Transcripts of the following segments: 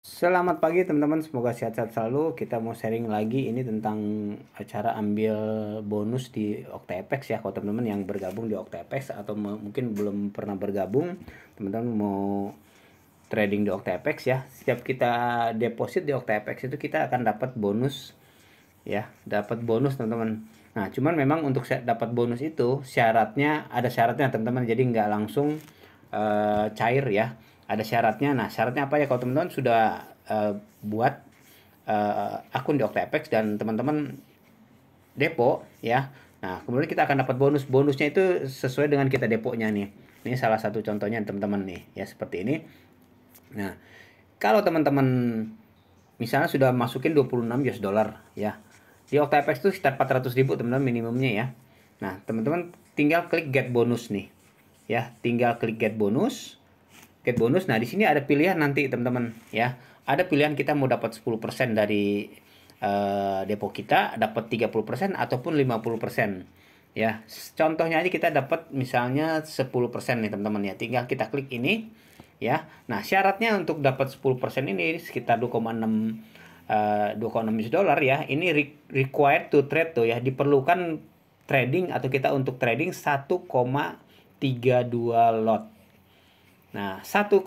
Selamat pagi teman-teman, semoga sehat-sehat selalu. Kita mau sharing lagi ini tentang cara ambil bonus di OctaFX ya. Kalau teman-teman yang bergabung di OctaFX atau mungkin belum pernah bergabung, teman-teman mau trading di OctaFX ya. Setiap kita deposit di OctaFX itu kita akan dapat bonus ya, dapat bonus teman-teman. Nah, cuman memang untuk dapat bonus itu ada syaratnya teman-teman. Jadi nggak langsung cair ya, ada syaratnya. Nah, syaratnya apa ya? Kalau teman-teman sudah buat akun di OctaFX dan teman-teman depo ya, nah kemudian kita akan dapat bonusnya itu sesuai dengan kita deponya nih. Ini salah satu contohnya teman-teman nih ya, seperti ini. Nah, kalau teman-teman misalnya sudah masukin 26 US dollar ya, di OctaFX itu sekitar 400.000 teman-teman minimumnya ya. Nah, teman-teman tinggal klik get bonus nih ya, tinggal klik get bonus. Nah, di sini ada pilihan nanti teman-teman ya. Ada pilihan kita mau dapat 10% dari depo kita, dapat 30% ataupun 50% ya. Contohnya aja kita dapat misalnya 10% nih teman-teman ya. Tinggal kita klik ini ya. Nah, syaratnya untuk dapat 10% ini sekitar 2,6 US dollar ya. Ini required to trade tuh ya, diperlukan trading atau kita untuk trading 1,32 lot. Nah, 1,32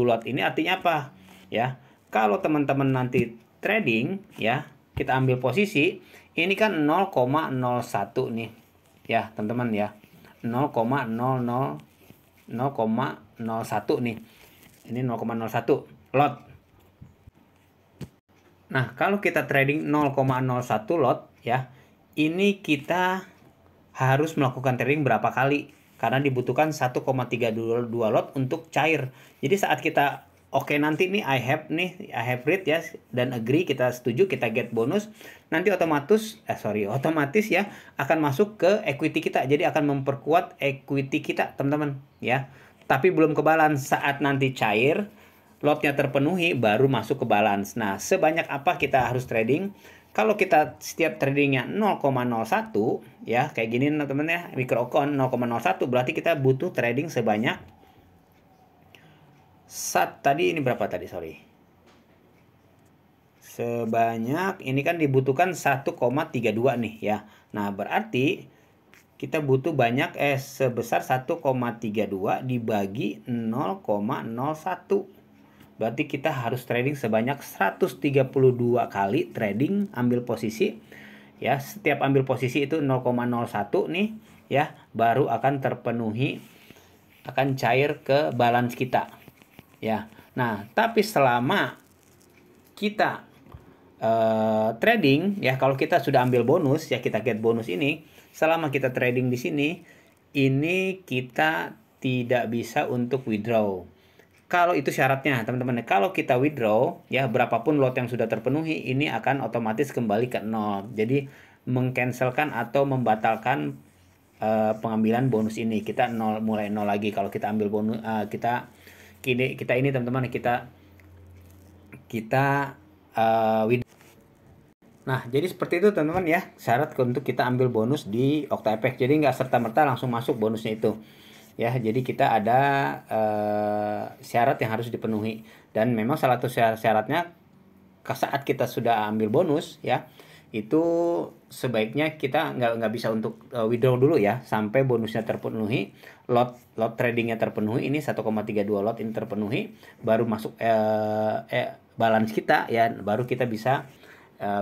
lot ini artinya apa? Ya, kalau teman-teman nanti trading ya, kita ambil posisi, ini kan 0,01 nih. Ya, teman-teman ya. 0,01 nih. Ini 0,01 lot. Nah, kalau kita trading 0,01 lot ya, ini kita harus melakukan trading berapa kali? Karena dibutuhkan 1,32 lot untuk cair. Jadi saat kita oke nanti nih I have read ya dan agree, kita setuju, kita get bonus, nanti otomatis ya akan masuk ke equity kita. Jadi akan memperkuat equity kita, teman-teman ya. Tapi belum ke balance. Saat nanti cair, lotnya terpenuhi, baru masuk ke balance. Nah, sebanyak apa kita harus trading? Kalau kita setiap tradingnya 0,01 ya, kayak gini teman-teman ya, micro account 0,01, berarti kita butuh trading sebanyak tadi ini berapa tadi, sebanyak ini kan dibutuhkan 1,32 nih ya. Nah, berarti kita butuh sebesar 1,32 dibagi 0,01. Berarti kita harus trading sebanyak 132 kali trading ambil posisi ya. Setiap ambil posisi itu 0,01 nih ya, baru akan terpenuhi, akan cair ke balance kita ya. Nah, tapi selama kita trading ya, kalau kita sudah ambil bonus ya, kita get bonus ini, selama kita trading di sini, ini kita tidak bisa untuk withdraw. Kalau itu syaratnya teman-teman, kalau kita withdraw ya, berapapun lot yang sudah terpenuhi, ini akan otomatis kembali ke 0. Jadi mengcancelkan atau membatalkan pengambilan bonus ini. Kita mulai 0 lagi kalau kita ambil bonus. Kita ini teman-teman, kita withdraw. Nah, jadi seperti itu teman-teman ya, syarat untuk kita ambil bonus di OctaFX. Jadi nggak serta-merta langsung masuk bonusnya itu. Ya, jadi kita ada syarat yang harus dipenuhi, dan memang salah satu syaratnya saat kita sudah ambil bonus ya, itu sebaiknya kita nggak bisa untuk withdraw dulu ya, sampai bonusnya terpenuhi, lot tradingnya terpenuhi, ini 1,32 lot ini terpenuhi, baru masuk balance kita ya, baru kita bisa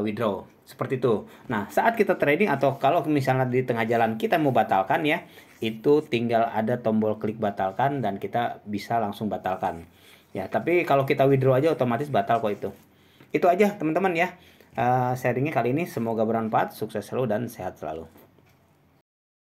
withdraw seperti itu. Nah, saat kita trading atau kalau misalnya di tengah jalan kita mau batalkan ya, itu tinggal ada tombol klik batalkan dan kita bisa langsung batalkan ya. Tapi kalau kita withdraw aja otomatis batal kok itu. Itu aja teman-teman ya sharingnya kali ini, semoga bermanfaat, sukses selalu dan sehat selalu.